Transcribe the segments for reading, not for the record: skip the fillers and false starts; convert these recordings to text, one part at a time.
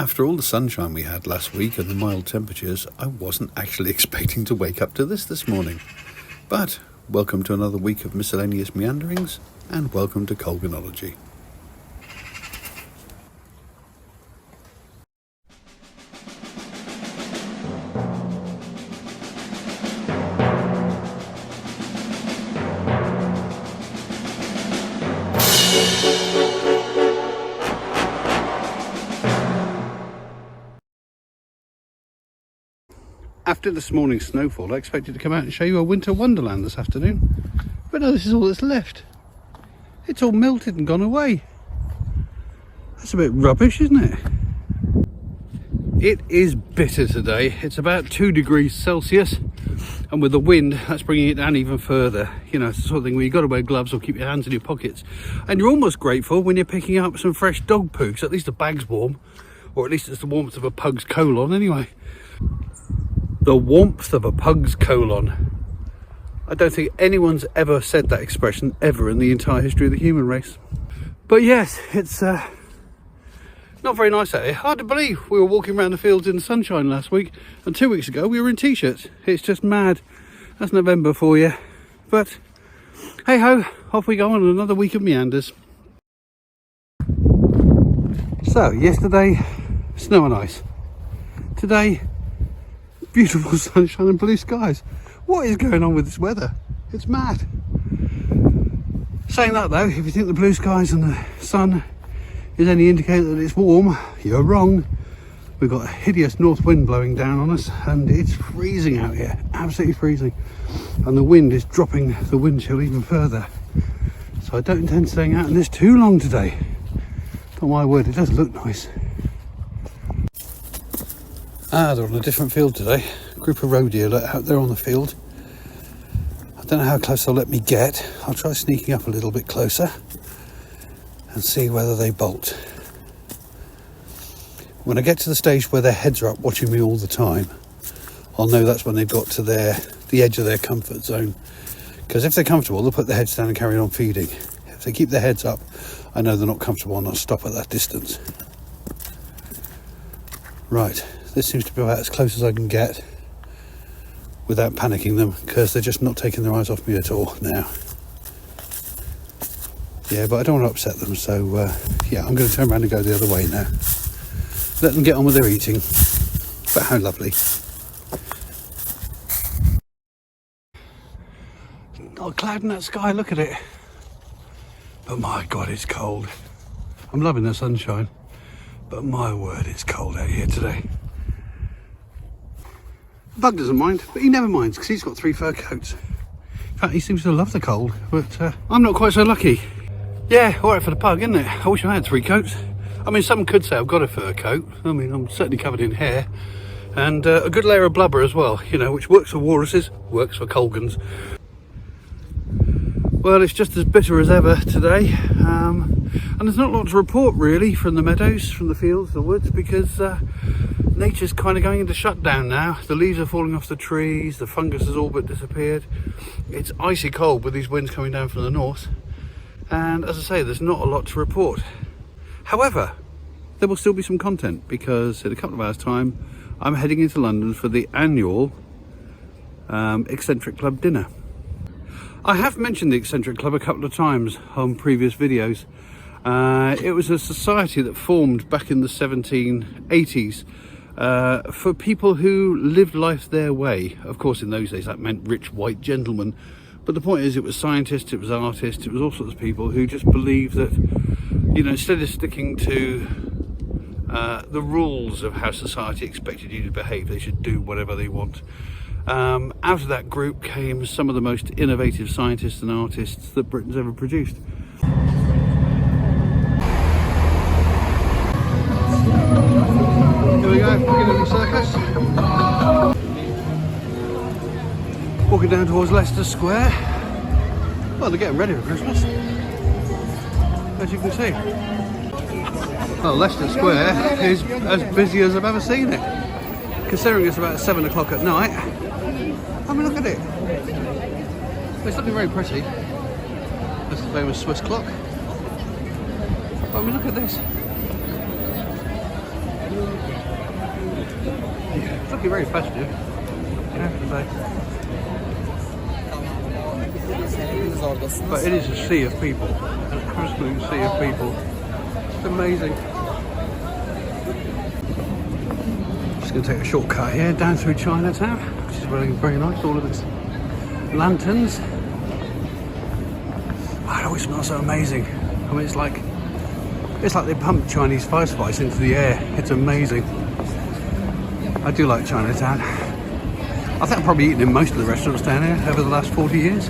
After all the sunshine we had last week and the mild temperatures, I wasn't actually expecting to wake up to this morning. But welcome to another week of miscellaneous meanderings, and welcome to Colganology. After this morning's snowfall, I expected to come out and show you a winter wonderland this afternoon. But no, this is all that's left. It's all melted and gone away. That's a bit rubbish, isn't it? It is bitter today. It's about 2 degrees Celsius. And with the wind, that's bringing it down even further. You know, it's the sort of thing where you've got to wear gloves or keep your hands in your pockets. And you're almost grateful when you're picking up some fresh dog poo, because at least the bag's warm. Or at least it's the warmth of a pug's colon anyway. The warmth of a pug's colon. I don't think anyone's ever said that expression ever in the entire history of the human race. But yes, it's not very nice out here. Hard to believe we were walking around the fields in the sunshine last week, and 2 weeks ago we were in t-shirts. It's just mad. That's November for you. But hey ho, off we go on another week of meanders. So yesterday, snow and ice. Today, beautiful sunshine and blue skies. What is going on with this weather? It's mad. Saying that though, if you think the blue skies and the sun is any indicator that it's warm, you're wrong. We've got a hideous north wind blowing down on us, and it's freezing out here, absolutely freezing. And the wind is dropping the wind chill even further. So I don't intend staying out in this too long today. But my word, it does look nice. They're on a different field today. A group of roe deer out there on the field. I don't know how close they'll let me get. I'll try sneaking up a little bit closer and see whether they bolt. When I get to the stage where their heads are up watching me all the time, I'll know that's when they've got to the edge of their comfort zone. Because if they're comfortable, they'll put their heads down and carry on feeding. If they keep their heads up, I know they're not comfortable and I'll stop at that distance. Right. This seems to be about as close as I can get without panicking them, because they're just not taking their eyes off me at all now. Yeah, but I don't want to upset them, so yeah, I'm going to turn around and go the other way now. Let them get on with their eating. But how lovely. Not a cloud in that sky, look at it. But my God, it's cold. I'm loving the sunshine, but my word, it's cold out here today. Bug doesn't mind, but he never minds because he's got 3 fur coats. In fact, he seems to love the cold, but I'm not quite so lucky. Yeah, alright for the pug, isn't it? I wish I had 3 coats. I mean, some could say I've got a fur coat. I mean, I'm certainly covered in hair. And a good layer of blubber as well, you know, which works for walruses, works for colgans. Well, it's just as bitter as ever today. And there's not a lot to report really from the meadows, from the fields, the woods, because nature's kind of going into shutdown now. The leaves are falling off the trees, the fungus has all but disappeared. It's icy cold with these winds coming down from the north. And as I say, there's not a lot to report. However, there will still be some content, because in a couple of hours' time, I'm heading into London for the annual Eccentric Club dinner. I have mentioned the Eccentric Club a couple of times on previous videos. It was a society that formed back in the 1780s for people who lived life their way. Of course, in those days that meant rich white gentlemen, but the point is, it was scientists, it was artists, it was all sorts of people who just believed that, you know, instead of sticking to the rules of how society expected you to behave, they should do whatever they want. Out of that group came some of the most innovative scientists and artists that Britain's ever produced. Here we go, Piccadilly Circus. Walking down towards Leicester Square. Well, they're getting ready for Christmas, as you can see. Well, Leicester Square is as busy as I've ever seen it. Considering it's about 7 o'clock at night. I mean, look at it. It's looking very pretty. That's the famous Swiss clock. But I mean, look at this. It's looking very festive, I have to say. But it is a sea of people, an absolute sea of people. It's amazing. Just going to take a shortcut here down through Chinatown, which is very, very nice. All of its lanterns. Oh, it always smells so amazing. I mean, it's like they pump Chinese fire spice into the air. It's amazing. I do like Chinatown. I think I've probably eaten in most of the restaurants down here over the last 40 years.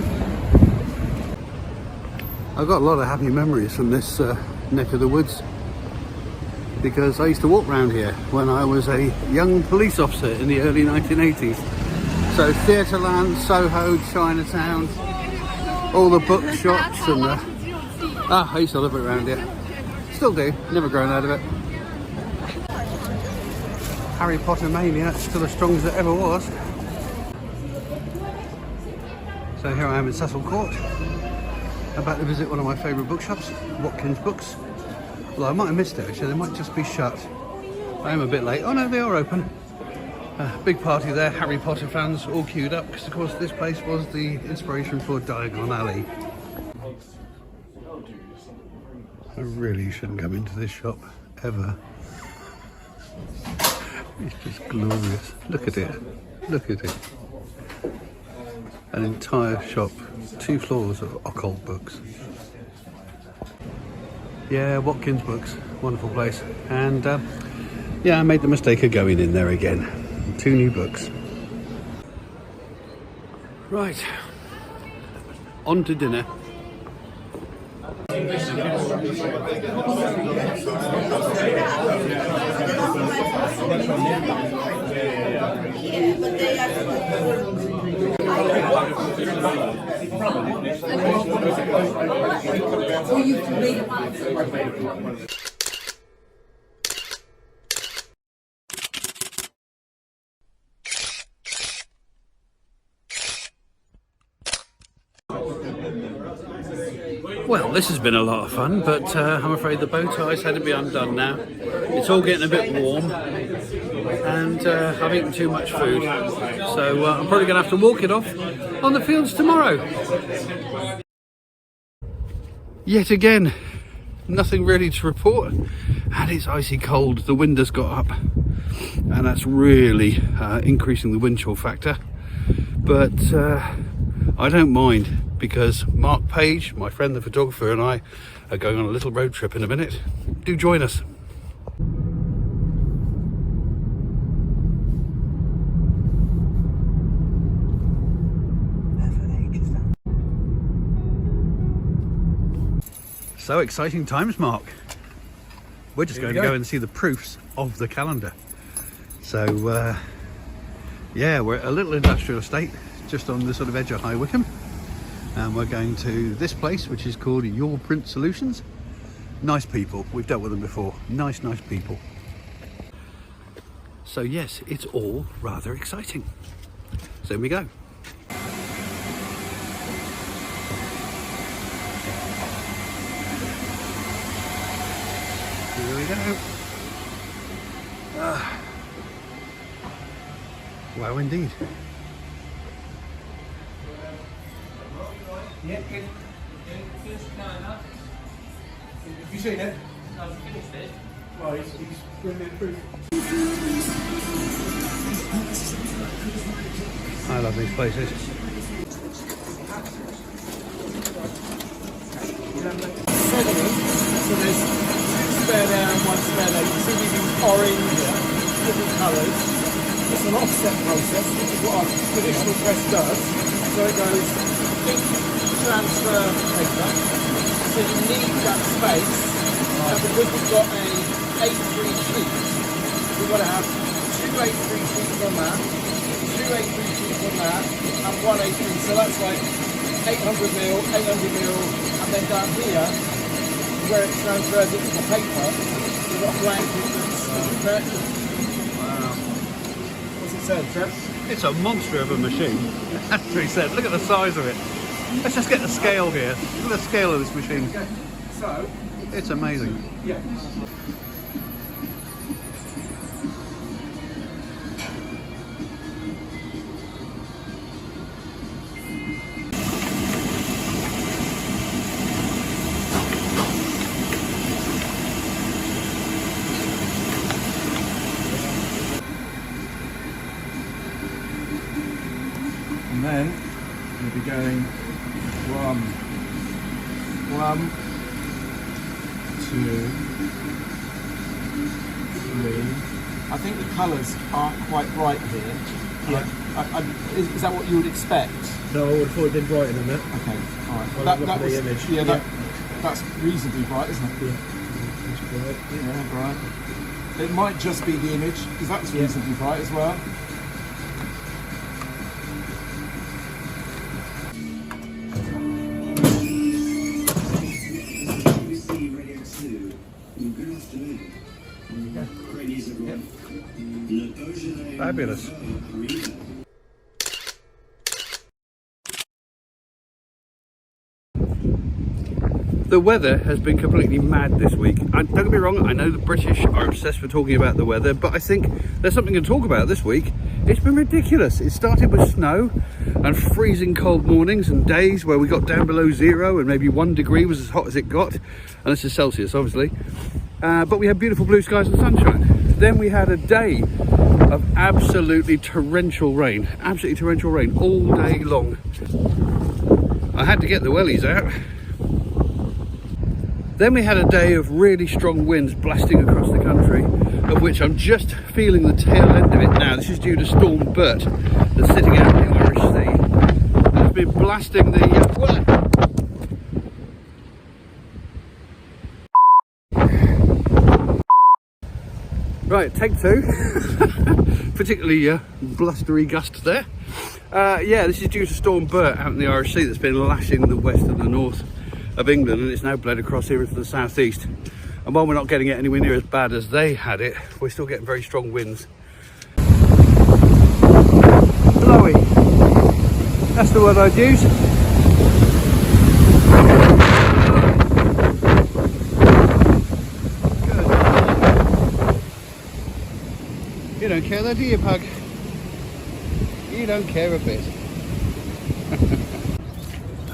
I've got a lot of happy memories from this neck of the woods, because I used to walk around here when I was a young police officer in the early 1980s. So Theatreland, Soho, Chinatown, all the bookshops and I used to love it around here. Still do, never grown out of it. Harry Potter mania, still as strong as it ever was. So here I am in Cecil Court, about to visit one of my favourite bookshops, Watkins Books. Well, I might have missed it actually, they might just be shut. I am a bit late. Oh no, they are open. Big party there, Harry Potter fans all queued up, because of course this place was the inspiration for Diagon Alley. I really shouldn't come into this shop, ever. It's just glorious. Look at it. Look at it. An entire shop, 2 floors of occult books. Yeah, Watkins Books, wonderful place. And yeah, I made the mistake of going in there again. 2 new books. Right, on to dinner. Well, this has been a lot of fun, but I'm afraid the bow ties had to be undone now. It's all getting a bit warm, and I've eaten too much food, so I'm probably going to have to walk it off on the fields tomorrow. Yet again, nothing really to report, and it's icy cold. The wind has got up, and that's really increasing the wind chill factor, but I don't mind, because Mark Page, my friend the photographer, and I are going on a little road trip in a minute. Do join us. So exciting times, Mark. We're just going to go and see the proofs of the calendar. So yeah, we're at a little industrial estate just on the sort of edge of High Wycombe, and we're going to this place which is called Your Print Solutions. Nice people, we've dealt with them before. Nice people. So yes, it's all rather exciting. So here we go. Here we go. Wow, indeed. Yeah, good. Have you seen it? No, I've finished it. Right, he's bringing it through. I love these places. So there's 2 spare there and 1 spare there. You can see these in orange, different colours. It's an offset process, which is what our traditional press does. So it goes ink transfer paper. So you need that space. And because we've got a A3 sheet, we've got to have 2 A3 sheets on that, 2 A3 sheets on that, and 1 A3. So that's like 800mm, 800mm, and then down here, where it transfers it to the paper, we've got a blanket that's purchased. Wow. What's it say, Trev? It's a monster of a machine. That's what he said. Look at the size of it. Let's just get the scale here. Look at the scale of this machine. Okay. So, it's amazing. yeah. going 1, 2, 3. I think the colours aren't quite bright here. Yeah. Is that what you would expect? No, I would have thought it'd been brighter than that. Okay, all right. Well, That look at the was, image. yeah, Yeah. that's reasonably bright, isn't it? Yeah. It's bright. Yeah, bright. It might just be the image, because that's Yeah. reasonably bright as well. Fabulous. The weather has been completely mad this week. And don't get me wrong, I know the British are obsessed with talking about the weather, but I think there's something to talk about this week. It's been ridiculous. It started with snow and freezing cold mornings and days where we got down below 0 and maybe 1 degree was as hot as it got. And this is Celsius, obviously. But we had beautiful blue skies and sunshine. Then we had a day of absolutely torrential rain all day long. I had to get the wellies out. Then we had a day of really strong winds blasting across the country, of which I'm just feeling the tail end of it now. This is due to Storm Bert that's sitting out in the Irish Sea. It's been blasting the... Right, take 2. Particularly blustery gust there. Yeah, this is due to Storm Bert out in the Irish Sea that's been lashing the west and the north of England, and it's now bled across here into the southeast. And while we're not getting it anywhere near as bad as they had it, we're still getting very strong winds. Blowy. That's the word I'd use. Good. You don't care though, do you, Pug? You don't care a bit.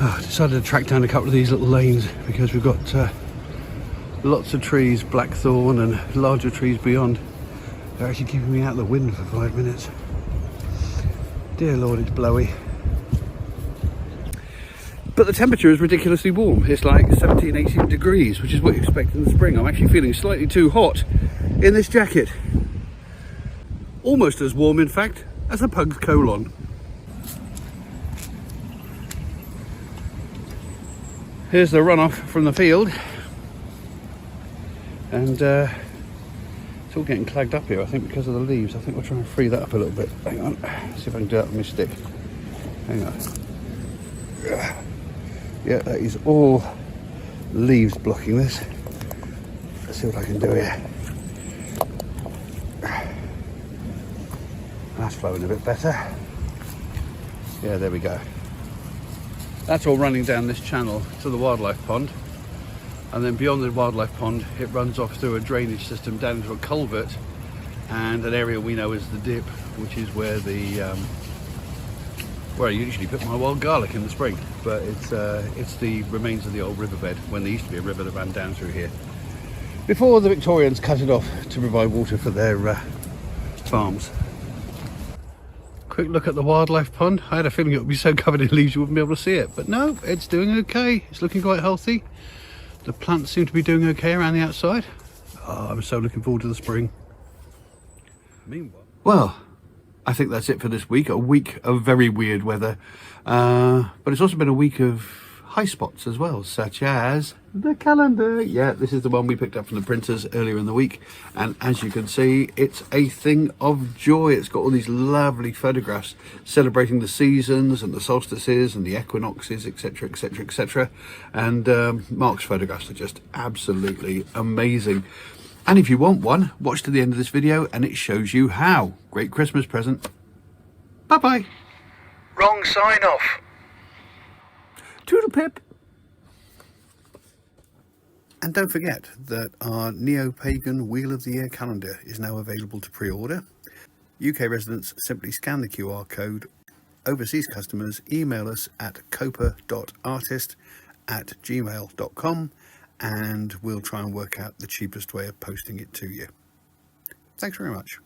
I decided to track down a couple of these little lanes because we've got lots of trees, blackthorn and larger trees beyond. They're actually keeping me out of the wind for 5 minutes. Dear Lord, it's blowy. But the temperature is ridiculously warm. It's like 17, 18 degrees, which is what you expect in the spring. I'm actually feeling slightly too hot in this jacket. Almost as warm, in fact, as a pug's colon. Here's the runoff from the field, and it's all getting clagged up here, I think, because of the leaves. I think we'll try and free that up a little bit. Hang on, see if I can do that with my stick. Hang on. Yeah, that is all leaves blocking this. Let's see what I can do here. That's flowing a bit better. Yeah, there we go. That's all running down this channel to the wildlife pond, and then beyond the wildlife pond it runs off through a drainage system down into a culvert and an area we know as the dip, which is where where I usually put my wild garlic in the spring, but it's the remains of the old riverbed when there used to be a river that ran down through here before the Victorians cut it off to provide water for their farms. Quick look at the wildlife pond. I had a feeling it would be so covered in leaves you wouldn't be able to see it, but no, it's doing okay. It's looking quite healthy. The plants seem to be doing okay around the outside. Oh, I'm so looking forward to the spring. Meanwhile, well, I think that's it for this week. A week of very weird weather, but it's also been a week of high spots as well, such as the calendar. Yeah, this is the one we picked up from the printers earlier in the week, and as you can see, it's a thing of joy. It's got all these lovely photographs celebrating the seasons and the solstices and the equinoxes, etc, etc, etc, and Mark's photographs are just absolutely amazing. And if you want one, watch to the end of this video and it shows you how. Great Christmas present. Bye bye. Wrong sign off. Toodle pip. And don't forget that our neo-pagan Wheel of the Year calendar is now available to pre-order. UK residents simply scan the QR code. Overseas customers email us at copa.artist@gmail.com and we'll try and work out the cheapest way of posting it to you. Thanks very much.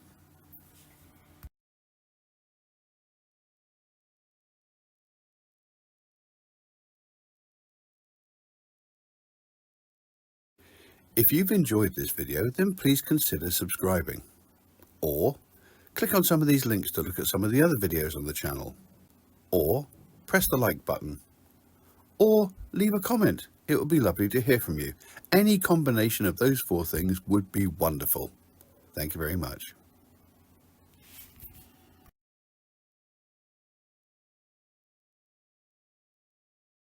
If you've enjoyed this video, then please consider subscribing. Or click on some of these links to look at some of the other videos on the channel. Or press the like button. Or leave a comment. It would be lovely to hear from you. Any combination of those 4 things would be wonderful. Thank you very much.